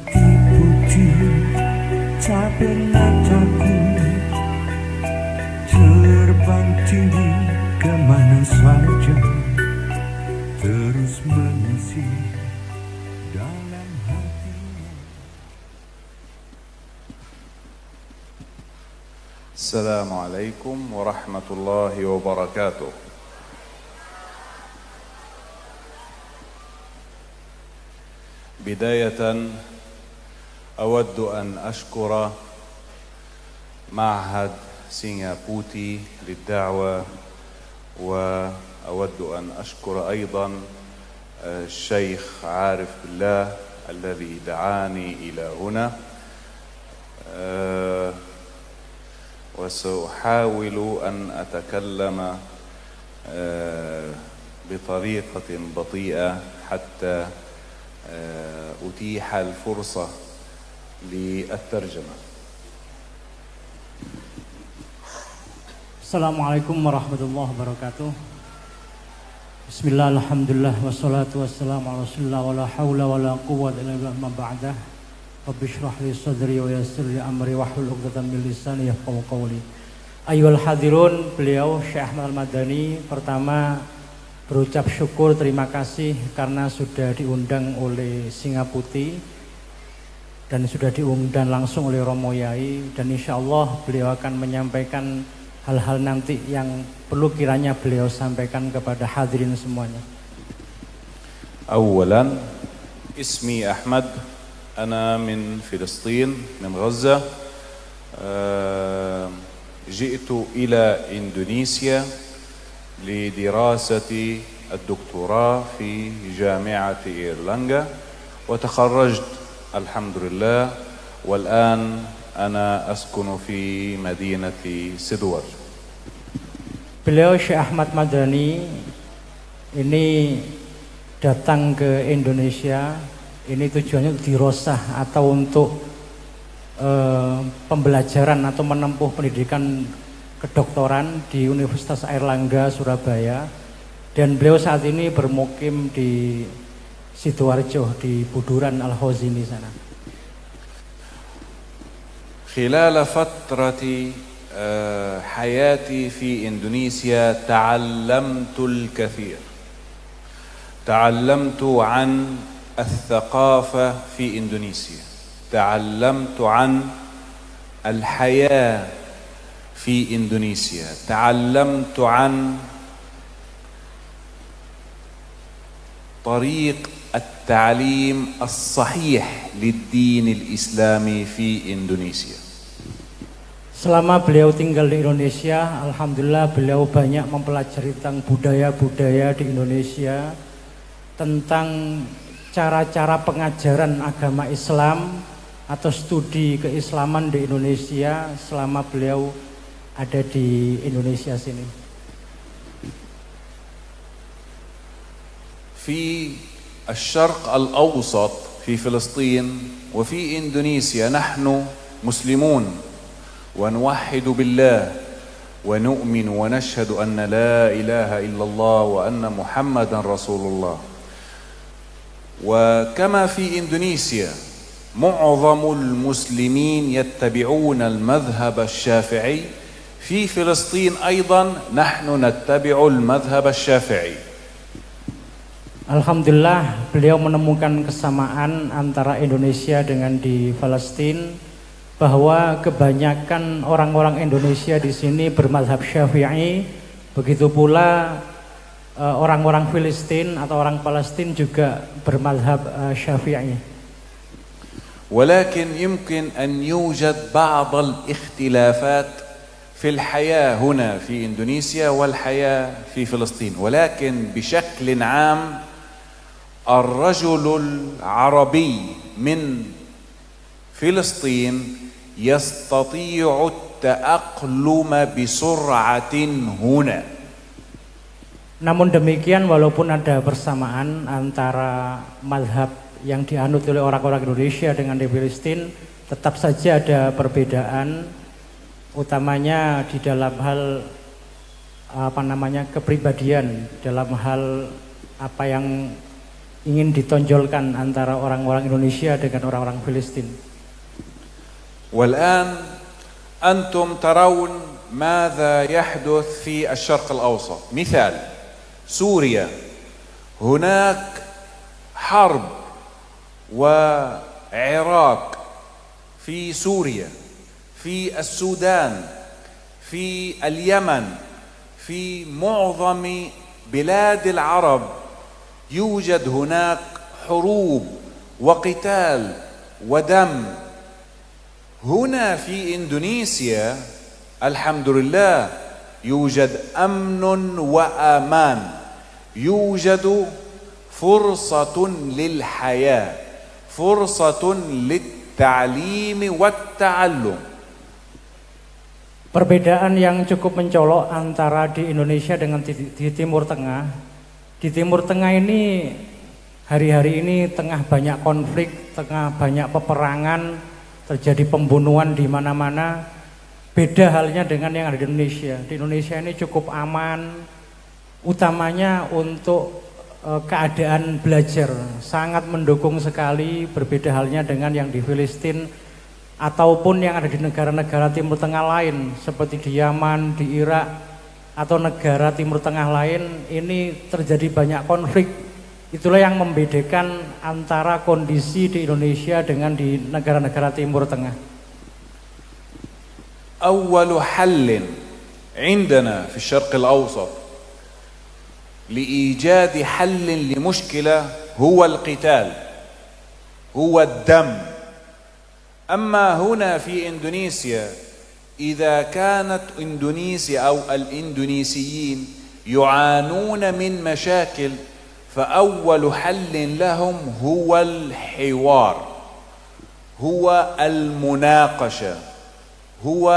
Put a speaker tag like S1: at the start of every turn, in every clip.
S1: dipuji capek nataku, terbang tinggi kemana saja, terus mengisi dalam hatinya.
S2: Assalamualaikum warahmatullahi wabarakatuh. بداية أود أن أشكر معهد سينغابوتي للدعوة، وأود أن أشكر أيضا الشيخ عارف بالله الذي دعاني إلى هنا، وسأحاول أن أتكلم بطريقة بطيئة حتى أتيح الفرصة للترجمة.
S3: Assalamualaikum warahmatullahi wabarakatuh. Bismillah, alhamdulillah, wassalatu wassalamu ala rasulillah, wa la hawla wa la quwwata illa billah, ma ba'dah. Rabbi shrah li sadri wa yassir li amri wahlul 'uqdatam min lisani yafqahu qawli. Ayyuhal hadirun, beliau Syekh Ahmad Al-Madani pertama berucap syukur, terima kasih karena sudah diundang oleh Singaputi dan sudah diundang langsung oleh Romo Yai, dan insya Allah beliau akan menyampaikan hal-hal nanti yang perlu kiranya beliau sampaikan kepada hadirin semuanya.
S2: أولا اسمي أحمد، أنا من فلسطين من غزة، جئت إلى إندونيسيا لدراسة الدكتوراه في جامعة إيرلنغا، وتخرجت الحمد لله، والآن أنا أسكن في مدينة سدور.
S3: Beliau Syekh Ahmad Madani ini datang ke Indonesia, ini tujuannya untuk dirosah atau untuk pembelajaran atau menempuh pendidikan kedokteran di Universitas Airlangga Surabaya, dan beliau saat ini bermukim di Sidoarjo di Buduran Al-Khazini sana.
S2: خلال فترة حياتي في إندونيسيا تعلمت الكثير، تعلمت عن الثقافة في إندونيسيا، تعلمت عن الحياة في إندونيسيا، تعلمت عن طريق التعليم الصحيح للدين الإسلامي في إندونيسيا.
S3: Selama beliau tinggal di Indonesia, alhamdulillah beliau banyak mempelajari tentang budaya-budaya di Indonesia, tentang cara-cara pengajaran agama Islam atau studi keislaman di Indonesia selama beliau ada di Indonesia sini.
S2: في الشرق الأوسط في فلسطين وفي إندونيسيا نحن مسلمون ونوحد بالله ونؤمن ونشهد أن لا إله إلا الله وأن محمدا رسول الله. وكما في إندونيسيا معظم المسلمين يتبعون المذهب الشافعي، في فلسطين أيضا نحن نتبع المذهب الشافعي.
S3: Alhamdulillah beliau menemukan kesamaan antara Indonesia dengan di Palestina, bahwa kebanyakan orang-orang Indonesia di sini bermazhab Syafi'i, begitu pula orang-orang Filistin atau orang Palestina juga bermazhab Syafi'i.
S2: ولكن يمكن أن يوجد بعض الاختلافات في الحياة هنا في إندونيسيا والحياة في فلسطين، ولكن بشكل عام الرجل العربي من فلسطين يستطيع التأقلم بسرعة هنا.
S3: Namun demikian, walaupun ada persamaan antara mazhab yang dianut oleh orang-orang Indonesia dengan di Palestina, tetap saja ada perbedaan, utamanya di dalam hal kepribadian, dalam hal apa yang ingin ditonjolkan antara orang-orang Indonesia dengan orang-orang Filistin.
S2: والآن أنتم ترون ماذا يحدث في الشرق الأوسط. مثال سوريا، هناك حرب وعراق في سوريا، في السودان، في اليمن، في معظم بلاد العرب يوجد هناك حروب وقتال ودم. هنا في إندونيسيا الحمد لله يوجد أمن وأمان، يوجد فرصة للحياة، فرصة للتعليم والتعلم.
S3: Perbedaan yang cukup mencolok antara di Indonesia dengan di Timur Tengah. Di Timur Tengah ini hari-hari ini tengah banyak konflik, tengah banyak peperangan, terjadi pembunuhan di mana-mana. Beda halnya dengan yang ada di Indonesia. Di Indonesia ini cukup aman, utamanya untuk keadaan belajar. Sangat mendukung sekali, berbeda halnya dengan yang di Filistin ataupun yang ada di negara-negara Timur Tengah lain seperti di Yaman, di Irak atau negara Timur Tengah lain. Ini terjadi banyak konflik. Itulah yang membedakan antara kondisi di Indonesia dengan di negara-negara Timur Tengah.
S2: أول حل عندنا في الشرق الأوسط لإيجاد حل لمشكلة هو القتال، هو الدم. أما هنا في إندونيسيا إذا كانت إندونيسيا أو الإندونيسيين يعانون من مشاكل فأول حل لهم هو الحوار، هو المناقشة، هو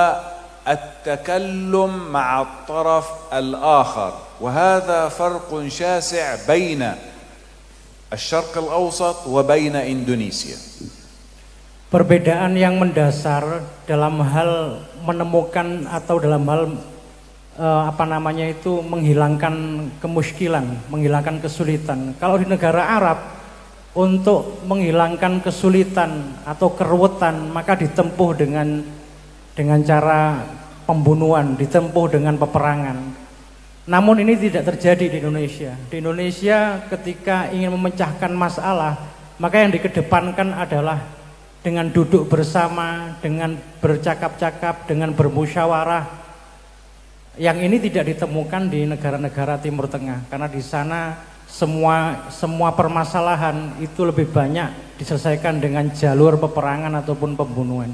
S2: التكلم مع الطرف الآخر. وهذا فرق شاسع بين الشرق الأوسط وبين إندونيسيا.
S3: Perbedaan yang mendasar dalam hal menemukan atau dalam hal menghilangkan kemuskilan, menghilangkan kesulitan. Kalau di negara Arab untuk menghilangkan kesulitan atau keruwetan maka ditempuh dengan cara pembunuhan, ditempuh dengan peperangan. Namun ini tidak terjadi di Indonesia. Di Indonesia ketika ingin memecahkan masalah, maka yang dikedepankan adalah dengan duduk bersama, dengan bercakap-cakap, dengan bermusyawarah. Yang ini tidak ditemukan di negara-negara Timur Tengah, karena di sana semua permasalahan itu lebih banyak diselesaikan dengan jalur peperangan ataupun pembunuhan.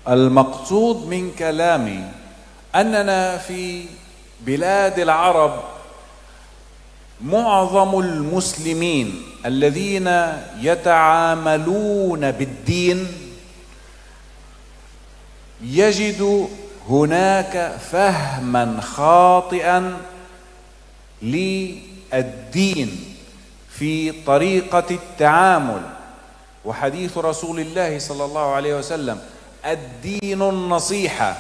S2: المقصود من كلامي أننا في بلاد العرب معظم المسلمين الذين يتعاملون بالدين يجد هناك فهما خاطئا للدين في طريقة التعامل. وحديث رسول الله صلى الله عليه وسلم الدين النصيحة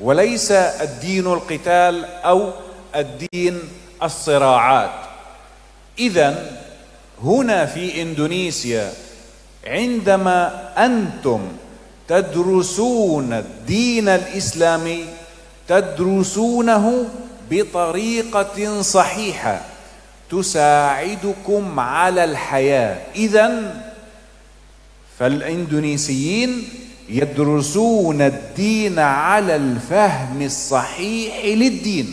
S2: وليس الدين القتال أو الدين الصراعات. إذن هنا في إندونيسيا عندما أنتم تدرسون الدين الإسلامي تدرسونه بطريقة صحيحة تساعدكم على الحياة. إذن فالإندونيسيين يدرسون الدين على الفهم الصحيح للدين.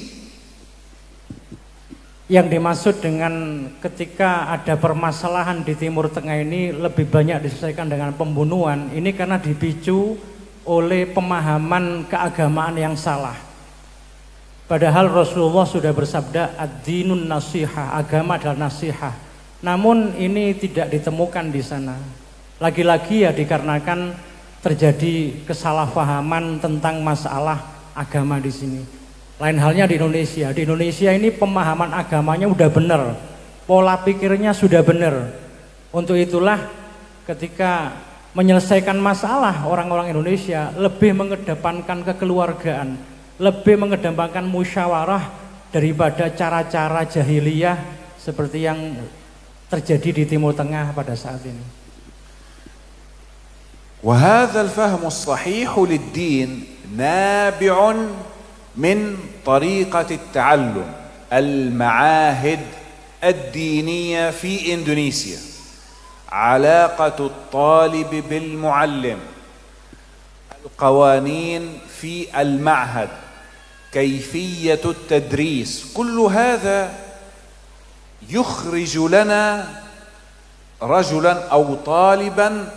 S3: Yang dimaksud dengan ketika ada permasalahan di Timur Tengah ini lebih banyak diselesaikan dengan pembunuhan, ini karena dipicu oleh pemahaman keagamaan yang salah. Padahal Rasulullah sudah bersabda ad-dinun nasihah, agama adalah nasihah. Namun ini tidak ditemukan di sana. Lagi-lagi ya dikarenakan terjadi kesalahpahaman tentang masalah agama di sini. Lain halnya di Indonesia. Di Indonesia ini pemahaman agamanya udah benar, pola pikirnya sudah benar. Untuk itulah ketika menyelesaikan masalah, orang-orang Indonesia lebih mengedepankan kekeluargaan, lebih mengedepankan musyawarah daripada cara-cara jahiliyah seperti yang terjadi di Timur Tengah pada saat ini.
S2: وهذا الفهم الصحيح للدين نابع من طريقة التعلم المعاهد الدينية في إندونيسيا. علاقة الطالب بالمعلم، القوانين في المعهد، كيفية التدريس، كل هذا يخرج لنا رجلا أو طالبا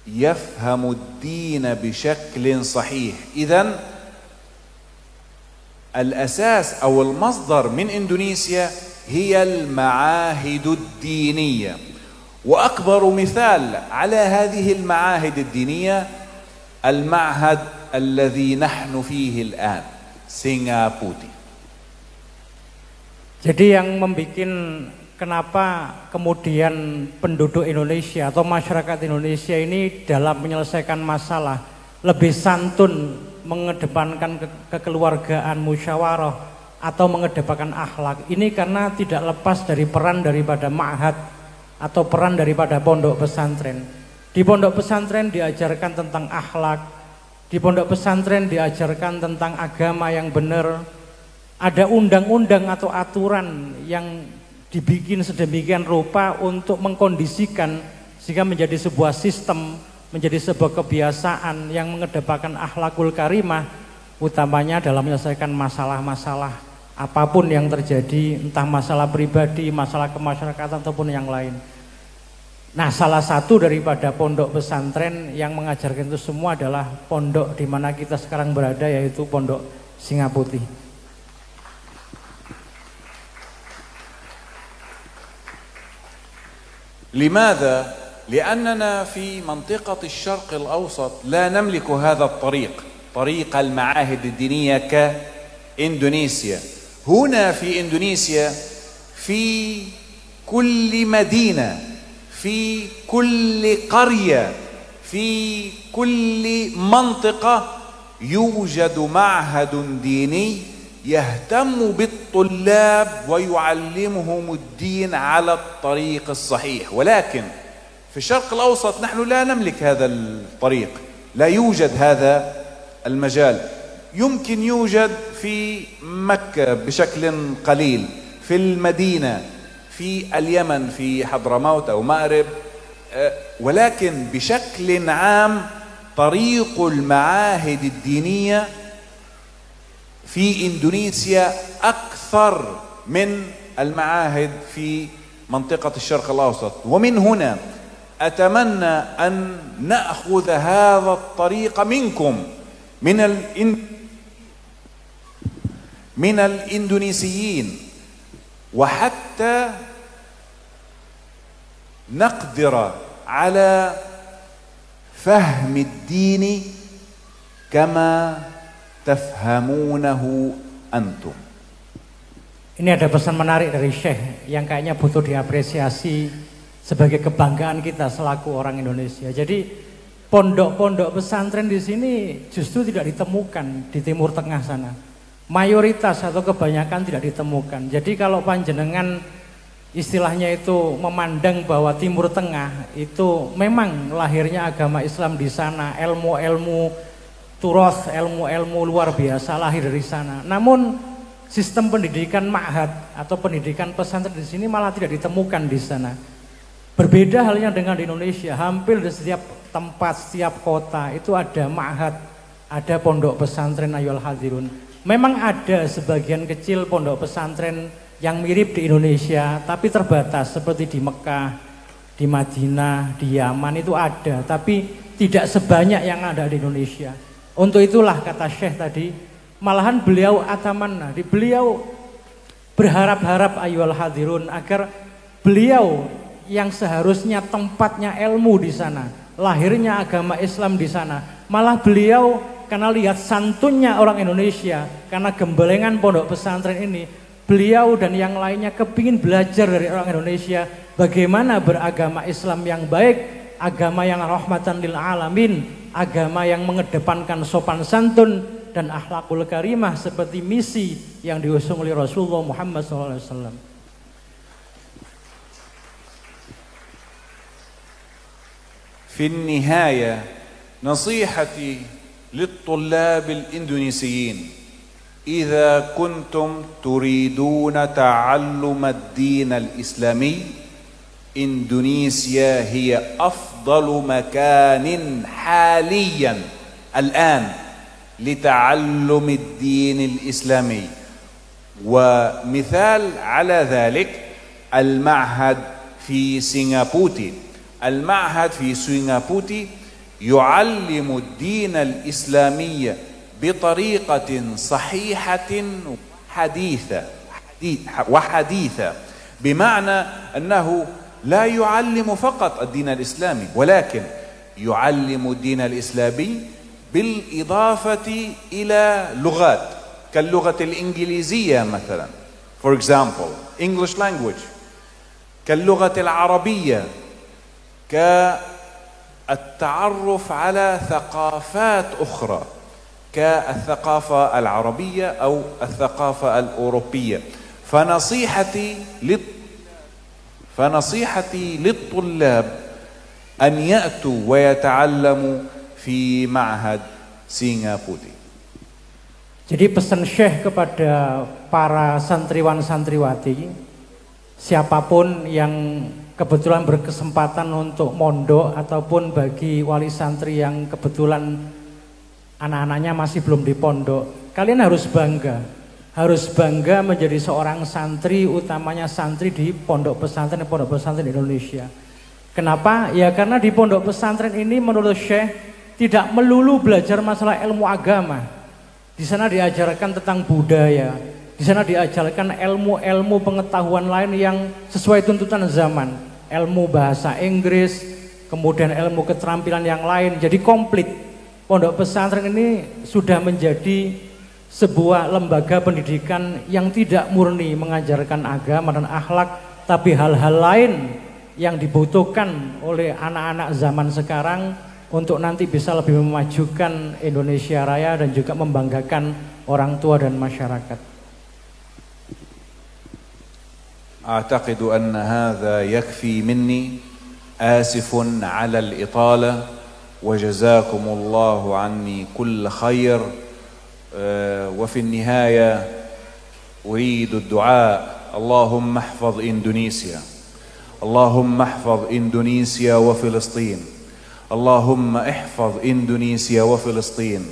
S2: يفهم الدين بشكل صحيح. إذن الأساس أو المصدر من إندونيسيا هي المعاهد الدينية، وأكبر مثال على هذه المعاهد الدينية المعهد الذي نحن فيه الآن، Singaputi.
S3: Jadi yang membuat kenapa kemudian penduduk Indonesia atau masyarakat Indonesia ini dalam menyelesaikan masalah lebih santun, mengedepankan kekeluargaan, musyawarah, atau mengedepankan akhlak. Ini karena tidak lepas dari peran daripada ma'had atau peran daripada pondok pesantren. Di pondok pesantren diajarkan tentang akhlak, di pondok pesantren diajarkan tentang agama yang benar. Ada undang-undang atau aturan yang dibikin sedemikian rupa untuk mengkondisikan sehingga menjadi sebuah sistem, menjadi sebuah kebiasaan yang mengedepankan akhlakul karimah, utamanya dalam menyelesaikan masalah-masalah apapun yang terjadi, entah masalah pribadi, masalah kemasyarakatan ataupun yang lain. Nah, salah satu daripada pondok pesantren yang mengajarkan itu semua adalah pondok di mana kita sekarang berada, yaitu Pondok Singaputi.
S2: لماذا؟ لأننا في منطقة الشرق الأوسط لا نملك هذا الطريق، طريق المعاهد الدينية كإندونيسيا. هنا في إندونيسيا في كل مدينة، في كل قرية، في كل منطقة يوجد معهد ديني يهتم بالطلاب ويعلمهم الدين على الطريق الصحيح. ولكن في الشرق الأوسط نحن لا نملك هذا الطريق، لا يوجد هذا المجال. يمكن يوجد في مكة بشكل قليل، في المدينة، في اليمن، في حضرموت أو مأرب، ولكن بشكل عام طريق المعاهد الدينية في إندونيسيا أكثر من المعاهد في منطقة الشرق الأوسط. ومن هنا أتمنى أن نأخذ هذا الطريق منكم، من الإندونيسيين، وحتى نقدر على فهم الدين كما tafhamunahu antum.
S3: Ini ada pesan menarik dari Syekh yang kayaknya butuh diapresiasi sebagai kebanggaan kita selaku orang Indonesia. Jadi pondok-pondok pesantren di sini justru tidak ditemukan di Timur Tengah sana. Mayoritas atau kebanyakan tidak ditemukan. Jadi kalau panjenengan istilahnya itu memandang bahwa Timur Tengah itu memang lahirnya agama Islam di sana, ilmu-ilmu turas, ilmu-ilmu luar biasa lahir dari sana. Namun sistem pendidikan ma'had atau pendidikan pesantren di sini malah tidak ditemukan di sana. Berbeda halnya dengan di Indonesia, hampir di setiap tempat, setiap kota itu ada ma'had, ada pondok pesantren ayyuhal hadirun. Memang ada sebagian kecil pondok pesantren yang mirip di Indonesia, tapi terbatas seperti di Mekah, di Madinah, di Yaman itu ada, tapi tidak sebanyak yang ada di Indonesia. Untuk itulah kata Syekh tadi, malahan beliau atamanna, beliau berharap-harap ayyuhal hadirun agar beliau yang seharusnya tempatnya ilmu di sana, lahirnya agama Islam di sana, malah beliau karena lihat santunnya orang Indonesia, karena gembelengan pondok pesantren ini, beliau dan yang lainnya kepingin belajar dari orang Indonesia bagaimana beragama Islam yang baik, agama yang rahmatan lil alamin, agama yang mengedepankan sopan santun dan akhlakul karimah seperti misi yang diusung oleh Rasulullah Muhammad SAW.
S2: في النهاية نصيحتي للطلاب الإندونيسيين: إذا كنتم تريدون تعلم الدين الإسلامي، إندونيسيا هي أفضل مكان حاليا الآن لتعلم الدين الإسلامي. ومثال على ذلك المعهد في سنغافورة. المعهد في سنغافورة يعلم الدين الإسلامي بطريقة صحيحة وحديثة، بمعنى أنه لا يعلم فقط الدين الإسلامي، ولكن يعلم الدين الإسلامي بالإضافة إلى لغات كاللغة الإنجليزية مثلا، for example English language، كاللغة العربية، كالتعرف على ثقافات أخرى كالثقافة العربية أو الثقافة الأوروبية. فنصيحتي للطلاب أن يأتوا ويتعلموا في معهد سنغافورة.
S3: Jadi pesan Syekh kepada para santriwan-santriwati, siapapun yang kebetulan berkesempatan untuk mondok ataupun bagi wali santri yang kebetulan anak-anaknya masih belum di pondok, kalian harus bangga menjadi seorang santri, utamanya santri di pondok pesantren Indonesia. Kenapa? Ya karena di pondok pesantren ini menurut Syekh tidak melulu belajar masalah ilmu agama. Di sana diajarkan tentang budaya, di sana diajarkan ilmu-ilmu pengetahuan lain yang sesuai tuntutan zaman, ilmu bahasa Inggris, kemudian ilmu keterampilan yang lain. Jadi komplit. Pondok pesantren ini sudah menjadi sebuah lembaga pendidikan yang tidak murni mengajarkan agama dan akhlak, tapi hal-hal lain yang dibutuhkan oleh anak-anak zaman sekarang untuk nanti bisa lebih memajukan Indonesia Raya dan juga membanggakan orang tua dan masyarakat.
S2: أعتقد أن هذا يكفي مني. آسف على الإطالة وجزاكم الله عني كل خير. وفي النهاية أريد الدعاء: اللهم احفظ إندونيسيا، اللهم احفظ إندونيسيا وفلسطين، اللهم احفظ إندونيسيا وفلسطين،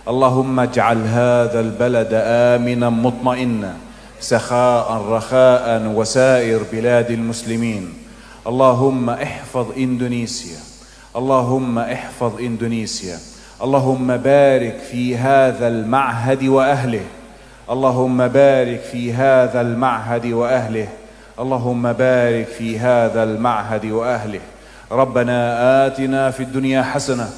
S2: اللهم اجعل هذا البلد آمنا مطمئنا سخاء رخاء وسائر بلاد المسلمين. اللهم احفظ إندونيسيا، اللهم احفظ إندونيسيا، اللهم بارك في هذا المعهد وأهله، اللهم بارك في هذا المعهد وأهله، اللهم بارك في هذا المعهد وأهله. ربنا آتنا في الدنيا حسنة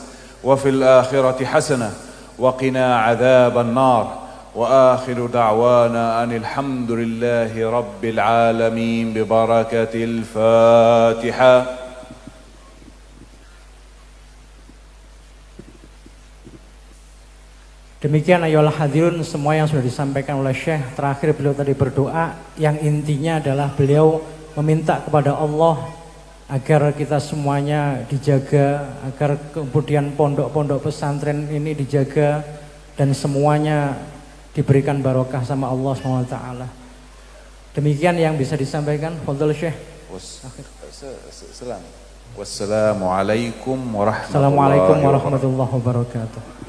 S2: وفي الآخرة حسنة وقنا عذاب النار. وآخر دعوانا أن الحمد لله رب العالمين ببركة الفاتحة.
S3: Demikian ayolah hadirin semua yang sudah disampaikan oleh Syekh. Terakhir beliau tadi berdoa yang intinya adalah beliau meminta kepada Allah agar kita semuanya dijaga, agar kemudian pondok-pondok pesantren ini dijaga dan semuanya diberikan barokah sama Allah SWT. Demikian yang bisa disampaikan. Fadhil Syekh.
S2: Wassalamualaikum warahmatullahi wabarakatuh.